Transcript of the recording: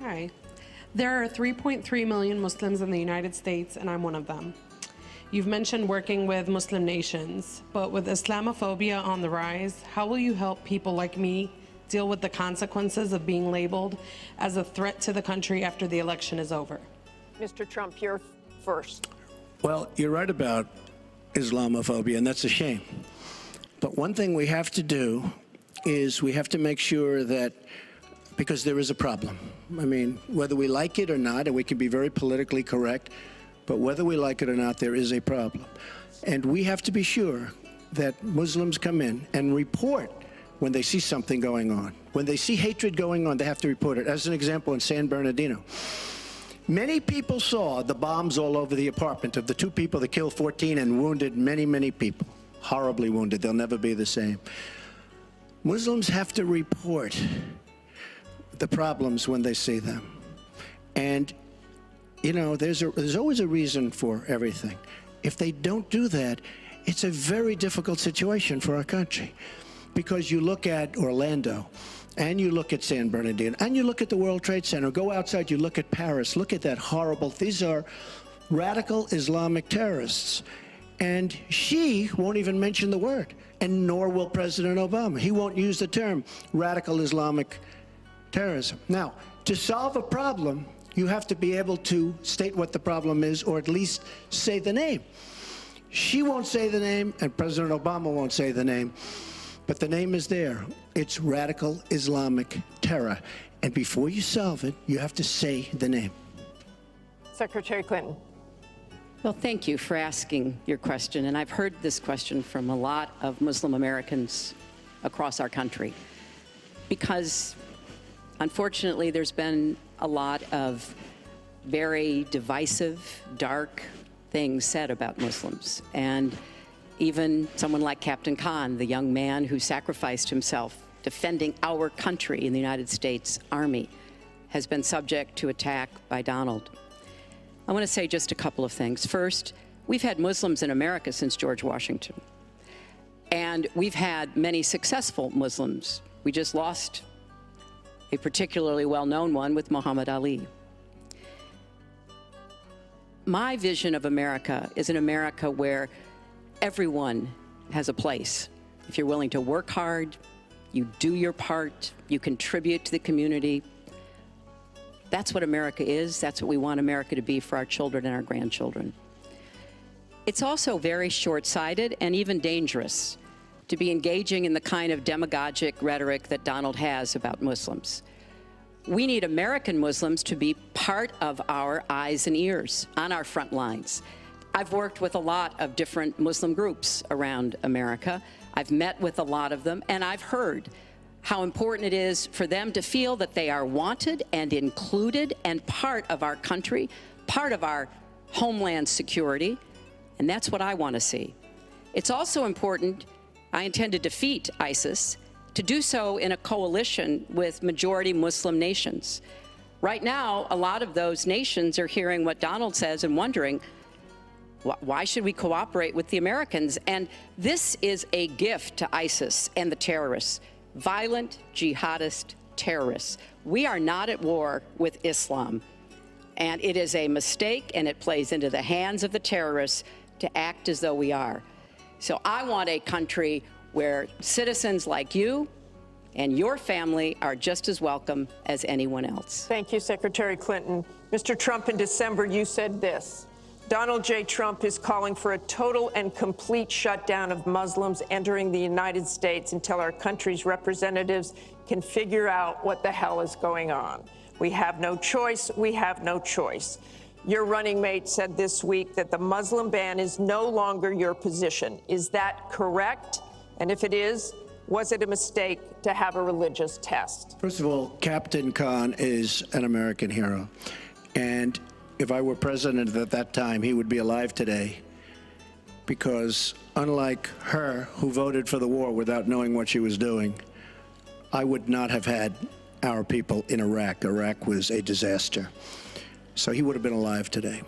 Hi. There are 3.3 million Muslims in the United States, and I'm one of them. You've mentioned working with Muslim nations, but with Islamophobia on the rise, how will you help people like me deal with the consequences of being labeled as a threat to the country after the election is over? Mr. Trump, you're first. Well, you're right about Islamophobia, and that's a shame. But one thing we have to do is we have to make sure that, because there is a problem. I mean, whether we like it or not, and we can be very politically correct, but whether we like it or not, there is a problem. And we have to be sure that Muslims come in and report when they see something going on. When they see hatred going on, they have to report it. As an example, in San Bernardino, many people saw the bombs all over the apartment of the two people that killed 14 and wounded many, many people. Horribly wounded. They'll never be the same. Muslims have to report the problems when they see them. And, you know, there's always a reason for everything. If they don't do that, it's a very difficult situation for our country. Because you look at Orlando, and you look at San Bernardino, and you look at the World Trade Center, go outside, you look at Paris, look at that horrible, these are radical Islamic terrorists. And she won't even mention the word, and nor will President Obama. He won't use the term radical Islamic terrorism. Now, to solve a problem, you have to be able to state what the problem is, or at least say the name. She won't say the name, and President Obama won't say the name, but the name is there. It's radical Islamic terror. And before you solve it, you have to say the name. Secretary Clinton. Well, thank you for asking your question. And I've heard this question from a lot of Muslim Americans across our country, because unfortunately, there's been a lot of very divisive, dark things said about Muslims. And even someone like Captain Khan, the young man who sacrificed himself defending our country in the United States Army, has been subject to attack by Donald. I want to say just a couple of things. First, we've had Muslims in America since George Washington. And we've had many successful Muslims. We just lost a particularly well-known one with Muhammad Ali. My vision of America is an America where everyone has a place. If you're willing to work hard, you do your part, you contribute to the community. That's what America is. That's what we want America to be for our children and our grandchildren. It's also very short-sighted and even dangerous to be engaging in the kind of demagogic rhetoric that Donald has about Muslims. We need American Muslims to be part of our eyes and ears on our front lines. I've worked with a lot of different Muslim groups around America. I've met with a lot of them, and I've heard how important it is for them to feel that they are wanted and included and part of our country, part of our homeland security, and that's what I want to see. It's also important, I intend to defeat ISIS, to do so in a coalition with majority Muslim nations. Right now, a lot of those nations are hearing what Donald says and wondering, why should we cooperate with the Americans? And this is a gift to ISIS and the terrorists. Violent jihadist terrorists. We are not at war with Islam, and it is a mistake, and it plays into the hands of the terrorists to act as though we are. So I want a country where citizens like you and your family are just as welcome as anyone else. Thank you, Secretary Clinton. Mr. Trump, in December, you said this: Donald J. Trump is calling for a total and complete shutdown of Muslims entering the United States until our country's representatives can figure out what the hell is going on. We have no choice. We have no choice. Your running mate said this week that the Muslim ban is no longer your position. Is that correct? And if it is, was it a mistake to have a religious test? First of all, Captain Khan is an American hero. And if I were president at that time, he would be alive today, because unlike her, who voted for the war without knowing what she was doing, I would not have had our people in Iraq. Iraq was a disaster. So he would have been alive today.